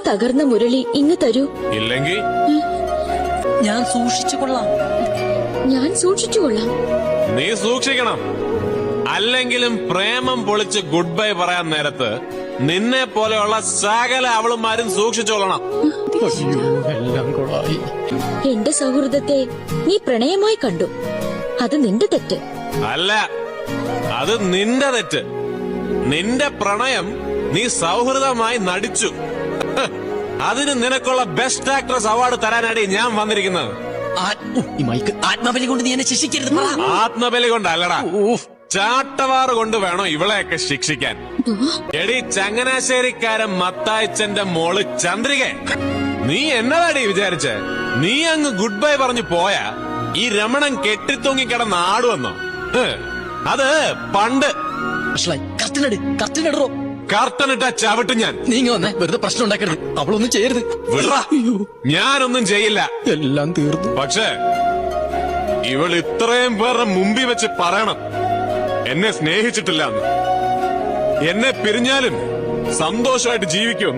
തകർന്ന മുരളി ഇങ്ങ് തരൂ. ഇല്ലെങ്കിൽ ഞാൻ സൂക്ഷിച്ചുകൊള്ളാം. ഞാൻ സൂക്ഷിച്ചുകൊള്ളാം. നീ സൂക്ഷിക്കണം. അല്ലെങ്കിലും പ്രേമം പൊളിച്ച് ഗുഡ് ബൈ പറയാൻ നേരത്ത് നിന്നെ പോലെയുള്ള സകല അവളുമാരും സൂക്ഷിച്ചോളണം. എല്ലാം കൊളായി. എന്റെ സൗഹൃദത്തെ നീ പ്രണയമായി കണ്ടു. അത് നിന്റെ തെറ്റ് അല്ല, അത് നിന്റെ തെറ്റ്. നിന്റെ പ്രണയം നീ സൗഹൃദമായി നടിച്ചു. അതിന് നിനക്കുള്ള ബെസ്റ്റ് ആക്ട്രസ് അവാർഡ് തരാനാണ് ഞാൻ വന്നിരിക്കുന്നത്. ഈ മൈക്ക് ആത്മബലി കൊണ്ട് നീ എന്നെ ശിക്ഷിക്കരുത്. ആത്മബലി കൊണ്ടല്ലടാ, ചാട്ടവാറ് കൊണ്ട് വേണോ ഇവളെയൊക്കെ ശിക്ഷിക്കാൻ. എടി ചങ്ങനാശ്ശേരിക്കാരൻ മത്തായിച്ചന്റെ മോള് ചന്ദ്രിക, നീ എന്നതാടി വിചാരിച്ചേ? നീ അങ്ങ് ഗുഡ് ബൈ പറഞ്ഞു പോയാ ഈ രമണൻ കെട്ടിത്തൂങ്ങിക്കിടന്ന് ആടുവന്നോ? അത് പണ്ട്. കർട്ടനിട്ട ചവിട്ടും ഞാൻ. നീങ്ങ വന്നേ, വെറുതെ പ്രശ്നം ഉണ്ടാക്കരുത്. അവളൊന്നും ചെയ്യരുത്. വിടറാ, ഞാനൊന്നും ചെയ്യില്ല. എല്ലാം തീർന്നു. പക്ഷേ ഇവൾ ഇത്രയും പേരുടെ മുമ്പിൽ വെച്ച് പറയണം എന്നെ സ്നേഹിച്ചിട്ടില്ല. എന്നെ പിരിഞ്ഞാലും സന്തോഷമായിട്ട് ജീവിക്കും.